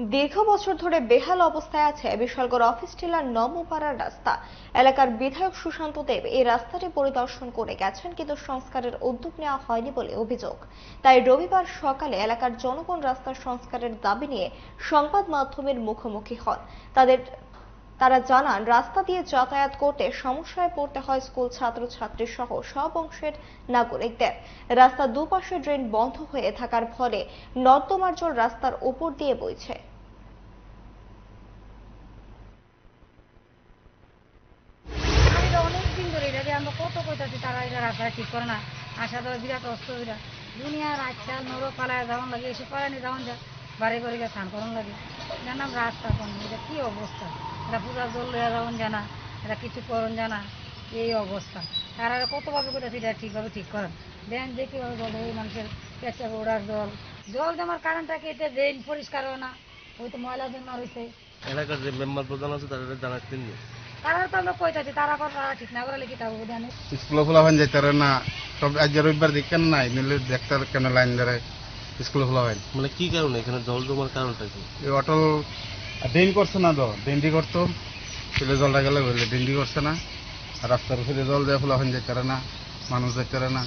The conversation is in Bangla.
দীর্ঘ বছর ধরে বেহাল অবস্থায় আছে বিশালগড় অফিস টিলার নবপাড়ার রাস্তা। এলাকার বিধায়ক সুশান্ত দেব এই রাস্তাটি পরিদর্শন করে গেছেন, কিন্তু সংস্কারের উদ্যোগ নেওয়া হয়নি বলে অভিযোগ। তাই রবিবার সকালে এলাকার জনগণ রাস্তার সংস্কারের দাবি নিয়ে সংবাদ মাধ্যমের মুখোমুখি হন। তারা জানান, রাস্তা দিয়ে যাতায়াত করতে সমস্যায় পড়তে হয় স্কুল ছাত্রছাত্রী সহ সব অংশের নাগরিকদের। রাস্তার দুপাশে ড্রেন বন্ধ হয়ে থাকার ফলে নর্দমার জল রাস্তার উপর দিয়ে বইছে। অনেকদিন ধরে এটা আমরা কত কইতাছি, তারা এটা রাস্তা ঠিক করে না। আসা ধরে বিরাট অসুবিধা, দুনিয়ার আচ্ছা নরো পালায় যাওয়ান লাগে, এসে পালানি যাওয়ান যা বাড়ি বাড়ি গিয়ে স্নান করান লাগে। জানাম রাস্তা কোন এটা কি অবস্থা, এটা পূজার জল লইয়া যাওয়ান জানা, এটা কিছু করন জানা, এই অবস্থা। তারা কতভাবে কইতাছি এটা ঠিকভাবে ঠিক করেন। দেন যে কীভাবে জল এই মানুষের পেঁচা ওড়ার জল জল জমার কারণটা কি, এটা ড্রেন পরিষ্কার হয় না, ওই তো ময়লা জমা রয়েছে। এলাকার যে মেম্বার প্রধান আছে তাদের জানাচ্ছেন তারা তো আমরা কইতাছি, তারা ঠিক না করে লিখি তাও জানে। স্কুল খোলা হয় যাইতে না, সব আজ রবিবার দেখেন নাই, নিলে দেখতে কেন লাইন ধরে স্কুল খোলা হয়। মানে কি কারণে এখানে জল জমার কারণটা কি? এই অটল ড্রেন করছে না, তো ড্রেনটি করতো ফেলে জলটা গেলে বললে ড্রেনটি করছে না, আর রাস্তার ফেলে জল দেওয়া খোলা হয় যাইতে না, মানুষ যাইতে না।